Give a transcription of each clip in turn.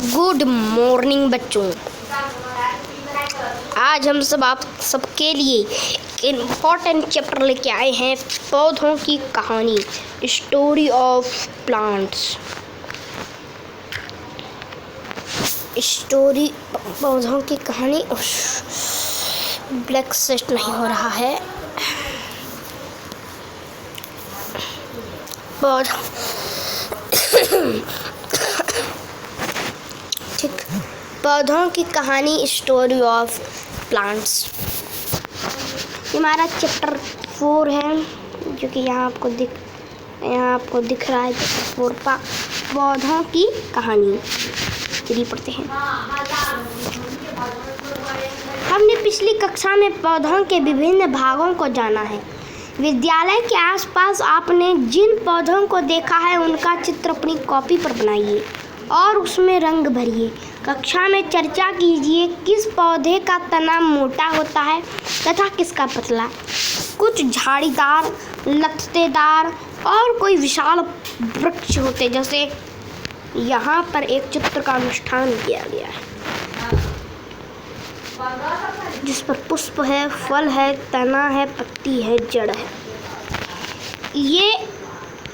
Good morning बच्चों। आज हम सब आप सबके लिए इम्पोर्टेंट चैप्टर लेके आए हैं, पौधों की कहानी, स्टोरी ऑफ प्लांट्स। स्टोरी पौधों की कहानी। ब्लैक सेट नहीं हो रहा है। ठीक, पौधों की कहानी, स्टोरी ऑफ प्लांट्स। हमारा चैप्टर 4 है, जो कि यहाँ आपको दिख रहा है। चैप्टर 4 पौधों की कहानी। चलिए पढ़ते हैं। हमने पिछली कक्षा में पौधों के विभिन्न भागों को जाना है। विद्यालय के आसपास आपने जिन पौधों को देखा है उनका चित्र अपनी कॉपी पर बनाइए और उसमें रंग भरिए। कक्षा में चर्चा कीजिए किस पौधे का तना मोटा होता है तथा किसका पतला। कुछ झाड़ीदार, लत्तेदार और कोई विशाल वृक्ष होते, जैसे यहाँ पर एक चित्र का अनुष्ठान किया गया है, जिस पर पुष्प है, फल है, तना है, पत्ती है, जड़ है।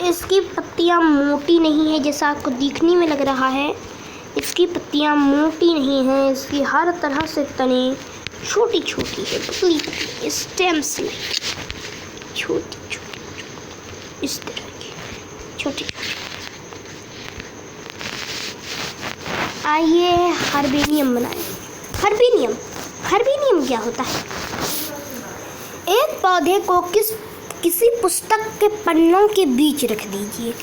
इसकी पत्तियाँ मोटी नहीं है जैसा आपको दिखने में लग रहा है। इसकी पत्तियाँ मोटी नहीं हैं। इसकी हर तरह से तने छोटी छोटी है, पतली पतली, स्टेम्स नहीं, छोटी छोटी, इस तरह की छोटी छोटी। आइए हर्बेनियम बनाएं। हर्बेनियम क्या होता है? एक पौधे को किसी पुस्तक के पन्नों के बीच रख दीजिए।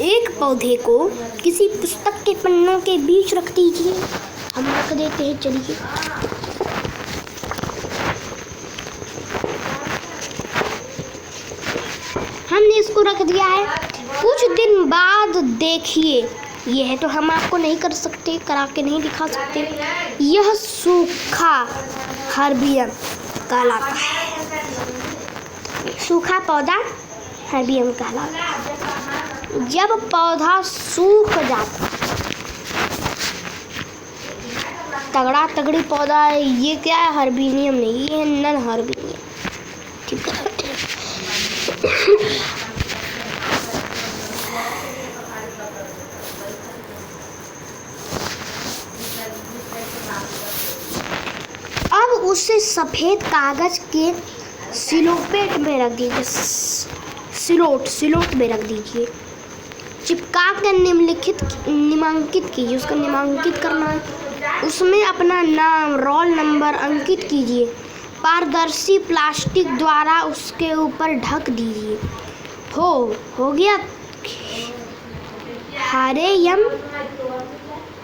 एक पौधे को किसी पुस्तक के पन्नों के बीच रख दीजिए। हम रख देते हैं। चलिए, हमने इसको रख दिया है। कुछ दिन बाद देखिए, यह तो हम आपको नहीं करा के नहीं दिखा सकते। यह सूखा हर्बियम कहलाता है। सूखा पौधा हर्बियम कहलाता है। जब पौधा सूख जाता है, तगड़ा तगड़ी पौधा है, ये क्या है? हर्बेनियम नहीं, ये है नन हर्बेनियम। ठीक है। अब उसे सफेद कागज के सिलोपेट में रख दीजिए। सिलोट में रख दीजिए। चिपका कर निम्नांकित कीजिए। उसका निम्नांकित करना है। उसमें अपना नाम, रोल नंबर अंकित कीजिए। पारदर्शी प्लास्टिक द्वारा उसके ऊपर ढक दीजिए। हो गया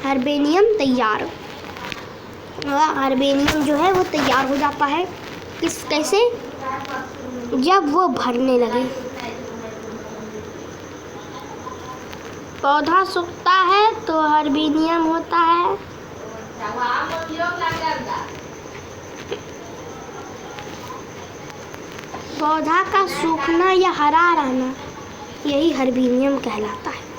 हर्बेनियम तैयार। हर्बेनियम जो है वो तैयार हो जाता है। कैसे? जब वो भरने लगे। पौधा सूखता है तो हर्बेनियम होता है। पौधा का सूखना या हरा रहना, यही हर्बेनियम कहलाता है।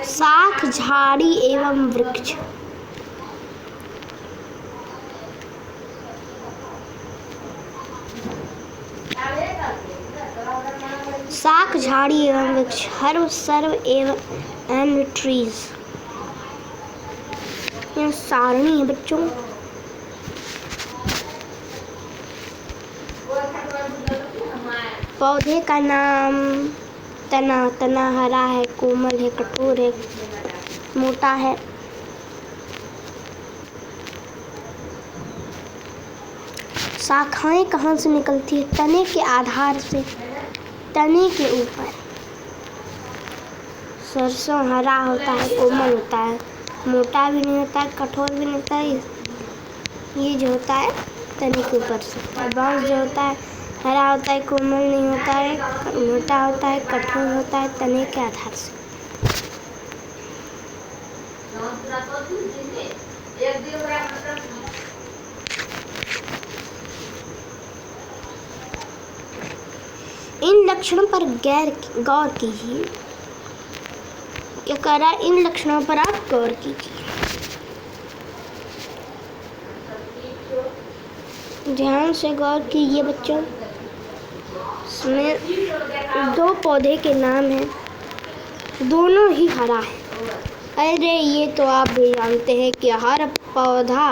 शाख, झाड़ी एवं वृक्ष। शाख, झाड़ी एवं वृक्ष, हर्ब, सर्व एंड ट्रीज। यह सारणी है बच्चों। पौधे का नाम, तना हरा है, कोमल है, कठोर है, मोटा है। शाखाएं कहाँ से निकलती है? तने के आधार से, तने के ऊपर। सरसों हरा होता है, कोमल होता है, मोटा भी नहीं होता है, कठोर भी नहीं होता है। ये जो होता है तने के ऊपर से। बांस जो होता है हरा होता है, कोमल नहीं होता है, मोटा होता है, कठोर होता है, तने के आधार से। इन लक्षणों पर गौर कीजिए। क्या कह रहा है? इन लक्षणों पर आप गौर कीजिए। ध्यान से गौर कीजिए बच्चों। इसमें 2 पौधे के नाम हैं, दोनों ही हरा है। अरे ये तो आप भी जानते हैं कि हर पौधा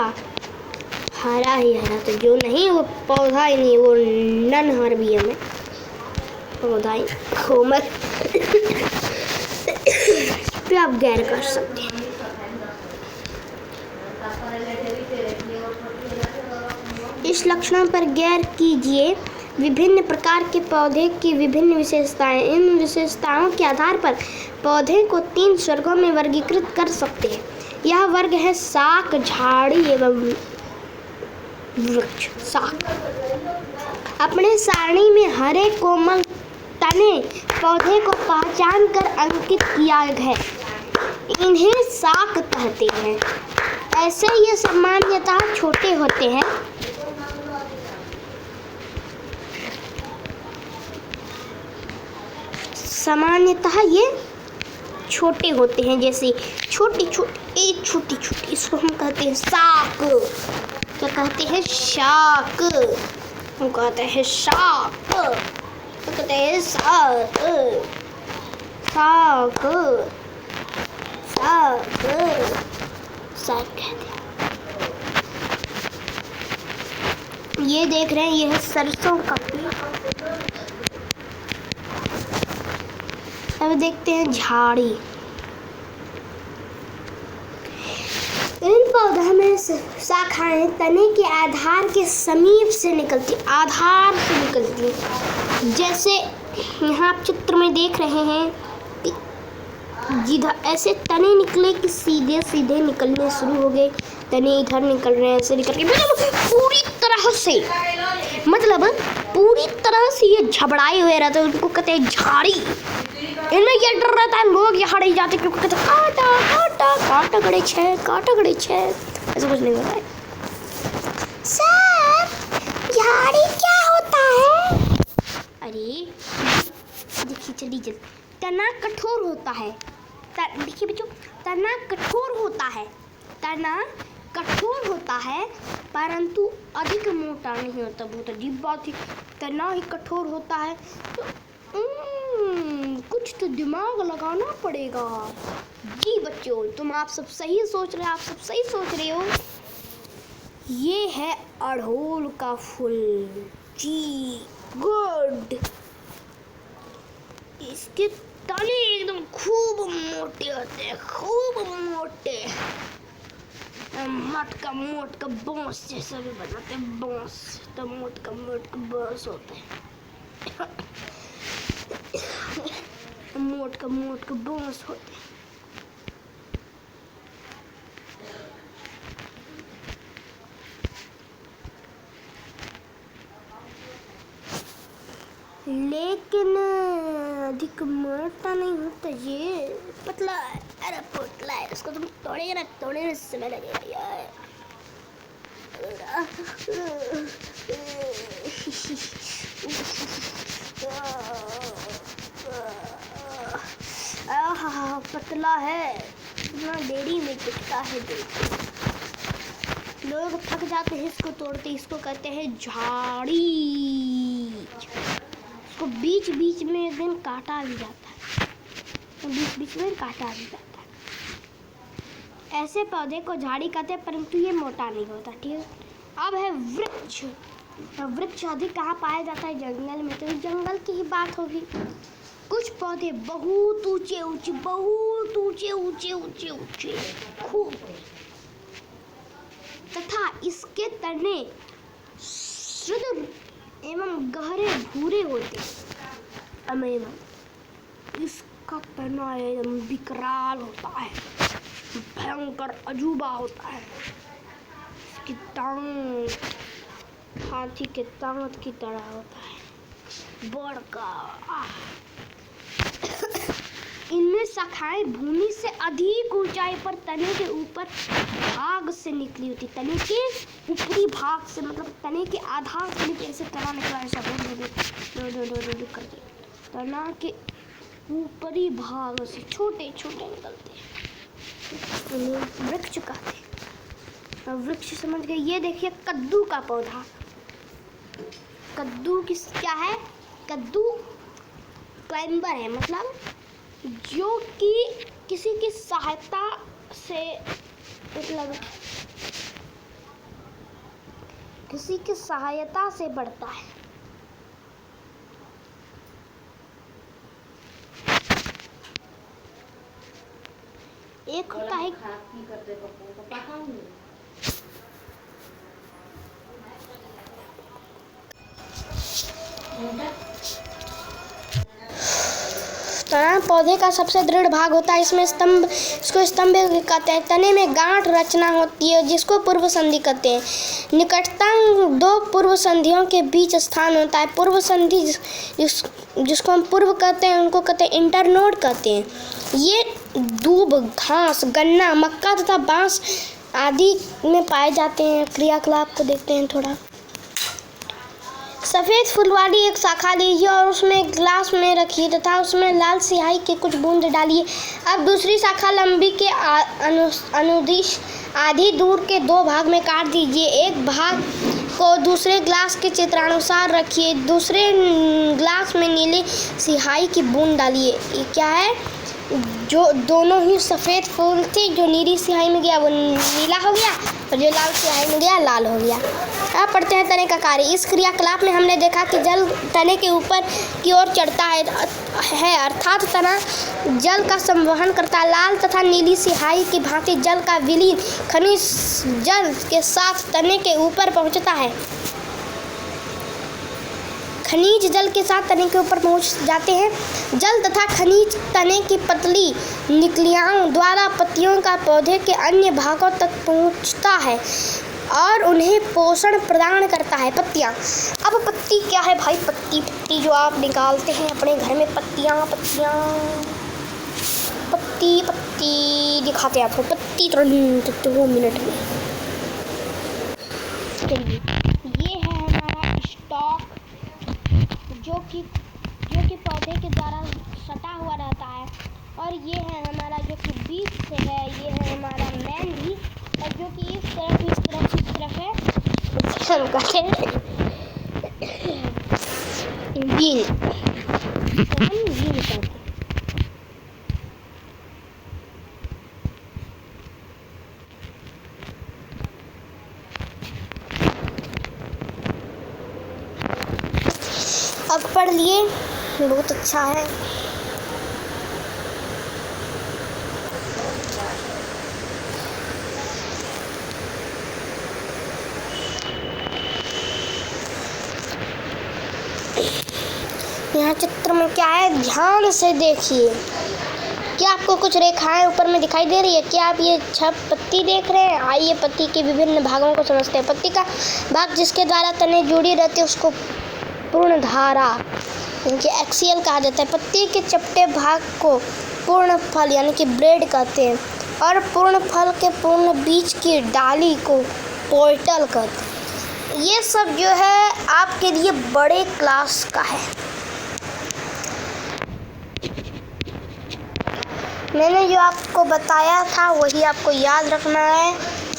हरा ही हरा, तो जो नहीं वो पौधा ही नहीं, वो नन हर भी हमें पौधा ही होमर पे आप गैर कर सकते हैं। इस लक्षणों पर गैर कीजिए। विभिन्न प्रकार के पौधे की विभिन्न विशेषताएं। इन विशेषताओं के आधार पर पौधे को 3 वर्गों में वर्गीकृत कर सकते हैं। यह वर्ग है शाक, झाड़ी एवं वृक्ष। शाक अपने सारणी में हरे कोमल तने पौधे को पहचान कर अंकित किया है, इन्हें शाक कहते हैं। ऐसे ये सामान्यतः छोटे होते हैं। सामान्यतः ये छोटे होते हैं, जैसे छोटी छोटी, इसको हम कहते हैं शाक। क्या कहते हैं? शाक। हम कहते हैं शाक, तो कहते हैं शाक, शाक, शाक, शाक कहते हैं। ये देख रहे हैं, ये है सरसों का पेड़। अब देखते हैं झाड़ी। इन पौधों में शाखाएं तने के आधार के समीप से निकलती, आधार से निकलती हैं। जैसे यहाँ आप चित्र में देख रहे हैं, जिधर ऐसे तने निकले कि सीधे सीधे निकलने शुरू हो गए। तने इधर निकल रहे हैं, ऐसे निकल के पूरी तरह से, मतलब पूरी तरह से ये झबड़ाए हुए रहते हैं। उनको कहते हैं झाड़ी। इनमें ये डर रहता है लोग यहाँ नहीं जाते क्योंकि कहते काटा काटा काटा गड़े छे, काटा गड़े छे, ऐसा कुछ नहीं होता है। सर झाड़ी क्या होता है? अरे देखिए, चलिए तना कठोर होता है। देखिए बच्चों, तना कठोर होता है, तना कठोर होता है परंतु अधिक मोटा नहीं होता। बहुत अजीब बात है, तना ही कठोर होता है तो कुछ तो दिमाग लगाना पड़ेगा। जी बच्चों, आप सब सही सोच रहे हो। ये है अड़हुल का फूल। जी गुड। इसके तने एकदम खूब मोटे होते हैं, खूब मोटे। मोट का बांस जैसा भी बनाते हैं, बांस तो मोट का बांस होते हैं। मोट का बांस होते हैं। लेकिन अधिक मोटा नहीं होता, ये पतला है। अरे पतला है, इसको तुम तोड़े ना समय लगेगा यार। पतला है, इतना देरी में टिकता है। लोग थक जाते हैं इसको तोड़ते। इसको कहते हैं झाड़ी। इसको बीच बीच में एक दिन काटा भी जाता है, ऐसे पौधे को झाड़ी कहते हैं परंतु ये मोटा नहीं होता। ठीक है, अब है वृक्ष। वृक्ष अधिक कहाँ पाया जाता है? जंगल में। तो जंगल की ही बात होगी। कुछ पौधे बहुत ऊंचे खूब, तथा इसके तने शुद्ध एवं गहरे भूरे होते हैं। इसका तना एकदम विकराल होता है, भयंकर अजूबा होता है। इसकी टांग हाथी के दांत की तरह होता है, बड़का। इनमें शाखाएं भूमि से अधिक ऊंचाई पर तने के ऊपर भाग से निकली होती। तने के ऊपरी भाग से, मतलब तने के आधार से नीचे ऐसे तना निकला, ऐसा करके तना के ऊपरी भाग से छोटे छोटे निकलते हैं, उन्हें वृक्ष कहते हैं। अब वृक्ष समझ गए। ये देखिए कद्दू का पौधा। कद्दू क्या है? कद्दू क्लाइंबर है, मतलब जो कि किसी की सहायता से, मतलब किसी की सहायता से बढ़ता है। एक होता है तना पौधे का सबसे दृढ़ भाग होता है। इसमें इसको स्तंभ कहते हैं। तने में गांठ रचना होती है जिसको पूर्व संधि कहते हैं। निकटतम दो पूर्व संधियों के बीच स्थान होता है। पूर्व संधि जिसको हम पूर्व कहते हैं उनको कहते हैं इंटरनोड कहते हैं। ये दूब, घास, गन्ना, मक्का तथा बांस आदि में पाए जाते हैं। क्रियाकलाप को देखते हैं थोड़ा। सफ़ेद फूल वाली एक शाखा लीजिए और उसमें ग्लास में रखिए तथा उसमें लाल स्याही के कुछ बूंद डालिए। अब दूसरी शाखा लंबी के अनुदिश आधी दूर के दो भाग में काट दीजिए। एक भाग को दूसरे ग्लास के चित्रानुसार रखिए। दूसरे ग्लास में नीले स्याही की बूंद डालिए। ये क्या है? जो दोनों ही सफ़ेद फूल थे, जो नीली स्याही में गया वो नीला हो गया और जो लाल स्याही में गया लाल हो गया। अब पढ़ते हैं तने का कार्य। इस क्रियाकलाप में हमने देखा कि जल तने के ऊपर की ओर चढ़ता है अर्थात तना जल का संवहन करता है। लाल तथा नीली स्याही की भांति जल का विलीन खनिज जल के साथ तने के ऊपर पहुंचता है। खनिज जल के साथ तने के ऊपर पहुंच जाते हैं। जल तथा खनिज तने की पतली निकलियाओं द्वारा पत्तियों का पौधे के अन्य भागों तक पहुंचता है और उन्हें पोषण प्रदान करता है। पत्तियाँ। अब पत्ती क्या है भाई? पत्ती जो आप निकालते हैं अपने घर में, पत्तियाँ पत्ती दिखाते हैं आपको। पत्ती तुरंत 2 मिनट में। चलिए, ये है हमारा स्टॉक जो कि पौधे के द्वारा सटा हुआ रहता है। और ये है हमारा जो कि बीच से है, ये है हमारा मेन भी, और जो कि इस तरफ है हम कहते हैं बीन। तो हम बीन कहते हैं। अब पढ़ लिए, बहुत अच्छा है। यहाँ चित्र में क्या है? ध्यान से देखिए। क्या आपको कुछ रेखाएं ऊपर में दिखाई दे रही है? क्या आप ये पत्ती देख रहे हैं? आइए पत्ती के विभिन्न भागों को समझते हैं। पत्ती का भाग जिसके द्वारा तने जुड़ी रहती है उसको पूर्ण धारा यानी एक्सियल कहा जाता है। पत्ती के चपटे भाग को पूर्ण फल यानी कि ब्रेड कहते हैं और पूर्ण फल के पूर्ण बीज की डाली को पोर्टल कहते हैं। ये सब जो है आपके लिए बड़े क्लास का है। मैंने जो आपको बताया था वही आपको याद रखना है।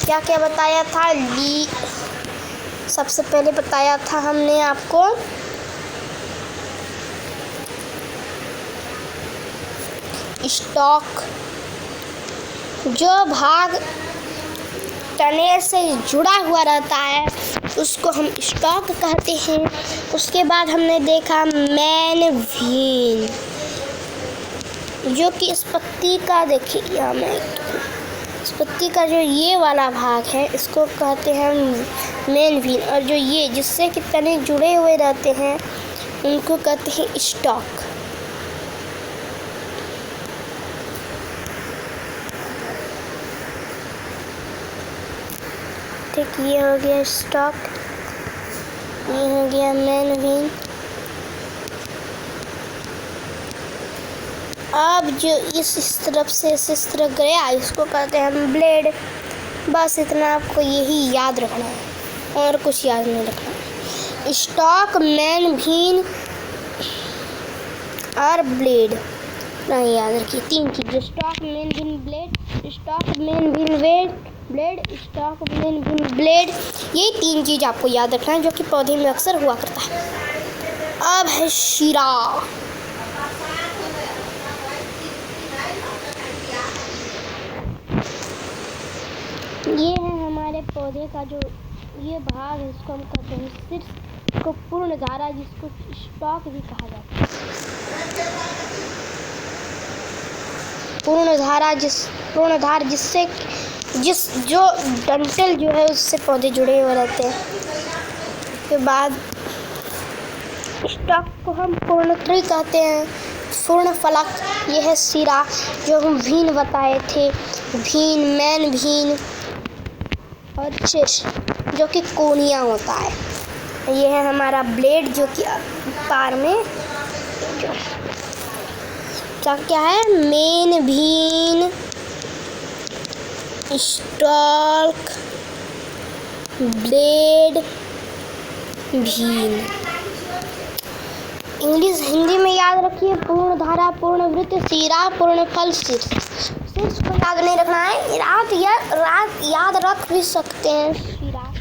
क्या क्या बताया था? सबसे पहले बताया था हमने आपको स्टॉक, जो भाग तने से जुड़ा हुआ रहता है उसको हम स्टॉक कहते हैं। उसके बाद हमने देखा मेन व्हीन, जो कि इस पत्ती का, देखिए यहाँ में इस पत्ती का जो ये वाला भाग है इसको कहते हैं मेन व्हीन, और जो ये जिससे कि तने जुड़े हुए रहते हैं उनको कहते हैं स्टॉक। ठीक, ये हो गया स्टॉक, ये हो गया मेन व्हीन। अब जो इस तरफ से इस तरफ गया इसको कहते हैं हम ब्लेड। बस इतना आपको यही याद रखना है और कुछ याद नहीं रखना है। स्टॉक, मेन व्हीन और ब्लेड नहीं याद रखिए। 3 चीज़ें, stock main win blade, stock main win blade, stock main win blade, ये 3 चीज़ आपको याद रखना है जो कि पौधे में अक्सर हुआ करता है। अब है शीरा। ये है हमारे पौधे का जो ये भाग है, इसको हम कहते हैं शीर्ष को पूर्ण धारा, जिसको स्टॉक भी कहा जाता है। पूर्ण धार जिससे जो डंठल जो है उससे पौधे जुड़े हुए रहते हैं। उसके बाद स्टॉक को हम पूर्णत्री कहते हैं। पूर्ण फलक ये है सिरा, जो हम भीन बताए थे, भीन, मैन भीन, और शीर्ष जो कि कोनिया होता है। ये है हमारा ब्लेड जो कि पार में क्या है, मेन भीन, स्टॉक, ब्लेड, भीन। इंग्लिश हिंदी में याद रखिए, पूर्ण धारा, पूर्ण वृत्त, सिरा, पूर्ण फल, शीर्ष। शीर्ष को याद नहीं रखना है, रात याद रख भी सकते हैं, सिरा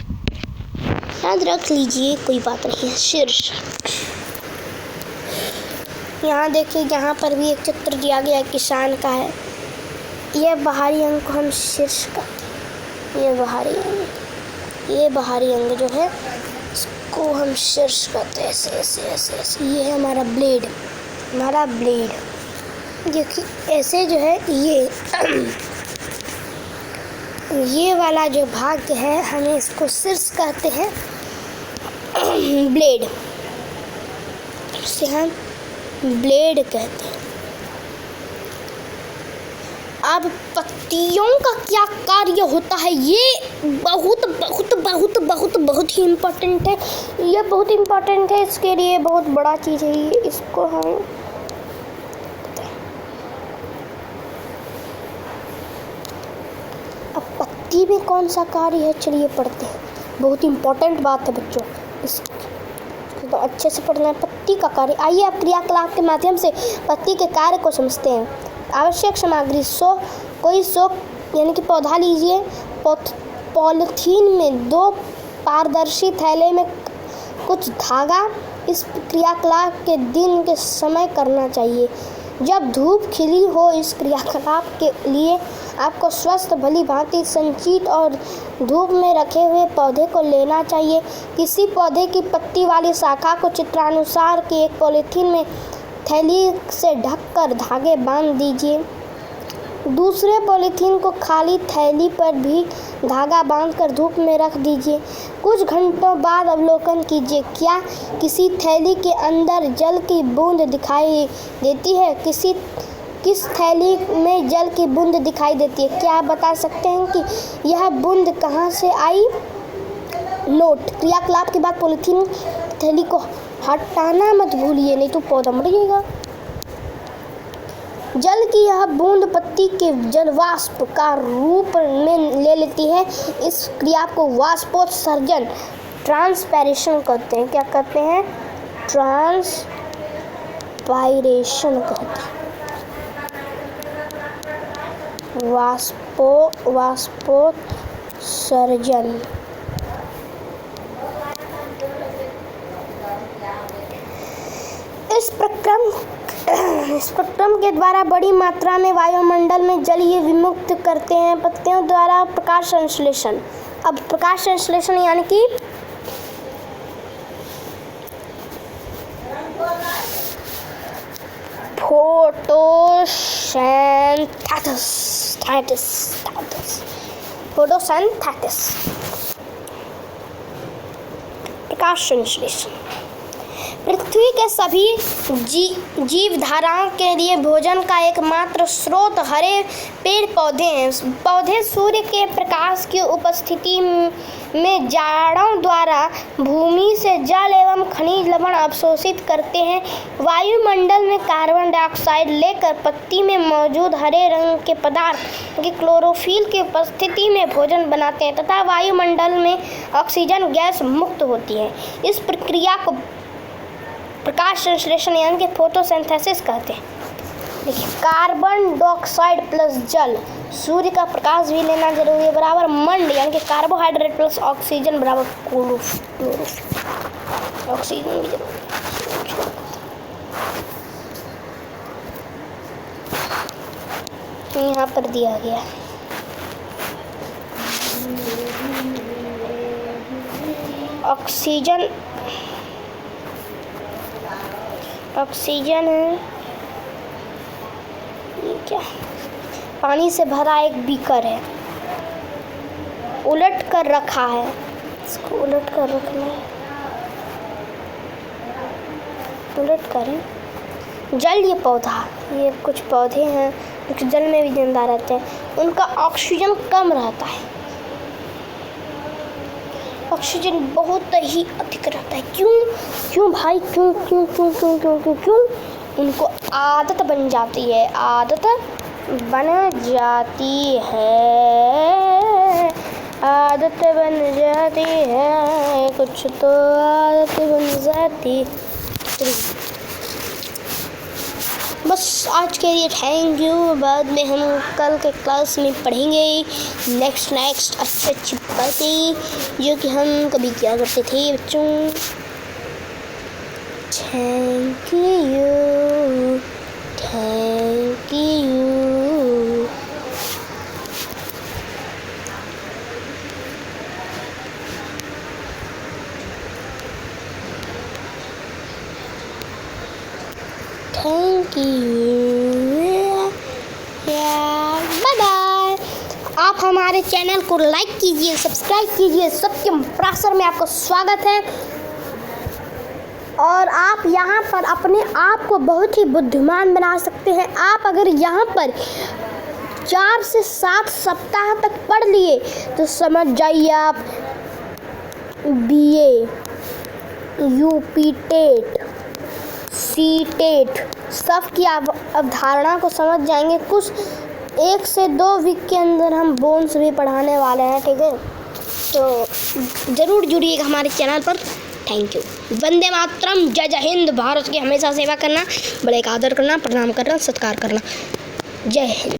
याद रख लीजिए, कोई बात नहीं है। शीर्ष यहाँ देखिए, यहाँ पर भी एक चित्र दिया गया किसान का है। ये बाहरी अंग को हम शीर्ष का, ये बाहरी अंग जो है इसको हम शीर्ष कहते हैं। ऐसे ये है हमारा ब्लेड, देखिए ऐसे जो है ये वाला जो भाग है हमें इसको शीर्ष कहते हैं, ब्लेड, इसे हम ब्लेड कहते हैं। अब पत्तियों का क्या कार्य होता है, ये बहुत ही इम्पोर्टेंट है। ये बहुत इम्पोर्टेंट है, इसके लिए बहुत बड़ा चीज़ है ये, इसको हम अब पत्ती में कौन सा कार्य है चलिए पढ़ते हैं। बहुत इम्पोर्टेंट बात है बच्चों, इसको तो अच्छे से पढ़ना है। पत्ती का कार्य, आइए अब क्रियाकलाप के माध्यम से पत्ती के कार्य को समझते हैं। आवश्यक सामग्री, कोई यानी कि पौधा लीजिए। पॉलीथीन में 2 पारदर्शी थैले में कुछ धागा। इस क्रियाकलाप के दिन के समय करना चाहिए जब धूप खिली हो। इस क्रियाकलाप के लिए आपको स्वस्थ, भली भांति संचित और धूप में रखे हुए पौधे को लेना चाहिए। किसी पौधे की पत्ती वाली शाखा को चित्रानुसार की एक पॉलीथीन में थैली से ढककर धागे बांध दीजिए। दूसरे पॉलीथीन को खाली थैली पर भी धागा बांधकर धूप में रख दीजिए। कुछ घंटों बाद अवलोकन कीजिए, क्या किसी थैली के अंदर जल की बूंद दिखाई देती है? किस थैली में जल की बूंद दिखाई देती है? क्या आप बता सकते हैं कि यह बूंद कहाँ से आई? नोट: क्रियाकलाप के बाद पॉलीथीन थैली को हटाना मत भूलिए, नहीं तो पौधा मर जाएगा। जल की यह बूंद पत्ती के जलवाष्प का रूप में ले लेती है। इस क्रिया को वाष्पोत्सर्जन, ट्रांसपायरेशन कहते हैं। क्या कहते हैं? ट्रांसपायरेशन कहते हैं। वाष्पोत्सर्जन। इस प्रक्रम के द्वारा बड़ी मात्रा में वायुमंडल में जलीय विमुक्त करते हैं। पत्तियों द्वारा प्रकाश संश्लेषण। अब प्रकाश संश्लेषण यानी कि फोटोसिंथेसिस। प्रकाश संश्लेषण पृथ्वी के सभी जीवधाराओं के लिए भोजन का एकमात्र स्रोत हरे पेड़ पौधे हैं। पौधे सूर्य के प्रकाश की उपस्थिति में जाड़ों द्वारा भूमि से जल एवं खनिज लवण अवशोषित करते हैं। वायुमंडल में कार्बन डाइऑक्साइड लेकर पत्ती में मौजूद हरे रंग के पदार्थ की क्लोरोफिल की उपस्थिति में भोजन बनाते हैं तथा वायुमंडल में ऑक्सीजन गैस मुक्त होती है। इस प्रक्रिया को प्रकाश संश्लेषण यानी कि फोटोसिंथेसिस कहते हैं। देखिए, कार्बन डाइऑक्साइड प्लस जल, सूर्य का प्रकाश भी लेना जरूरी है, बराबर मंड यानी कि कार्बोहाइड्रेट प्लस ऑक्सीजन बराबर क्लोरोफिल, ऑक्सीजन भी जरूरी है। यहाँ पर दिया गया ऑक्सीजन, ऑक्सीजन क्या, पानी से भरा एक बीकर है, उलट कर रखा है, इसको उलट कर रखना है, उलट करें। जल, ये पौधा, ये कुछ पौधे हैं जो जल में भी जिंदा रहते हैं, उनका ऑक्सीजन कम रहता है, ऑक्सीजन बहुत ही अधिक रहता है। क्यों क्यों भाई, क्यों क्यों क्यों क्यों क्यों क्यों क्यों? उनको आदत बन जाती है, आदत बन जाती है, आदत बन जाती है, कुछ तो आदत बन जाती। बस आज के लिए थैंक यू। बाद में हम कल के क्लास में पढ़ेंगे नेक्स्ट अच्छी बातें जो कि हम कभी किया करते थे बच्चों। Thank you, thank you. Thank you, bye bye. आप हमारे चैनल को लाइक कीजिए, सब्सक्राइब कीजिए। सत्यम प्रासर में आपका स्वागत है। और आप यहाँ पर अपने आप को बहुत ही बुद्धिमान बना सकते हैं। आप अगर यहाँ पर 4 से 7 सप्ताह तक पढ़ लिए तो समझ जाइए आप BA, UP TET, C TET सब की अवधारणा को समझ जाएंगे। कुछ 1 से 2 वीक के अंदर हम बोन्स भी पढ़ाने वाले हैं, ठीक है? तो ज़रूर जुड़िएगा हमारे चैनल पर। Thank you. वंदे मातरम। जय जय हिंद। भारत की हमेशा सेवा करना, बड़े का आदर करना, प्रणाम करना, सत्कार करना। जय हिंद।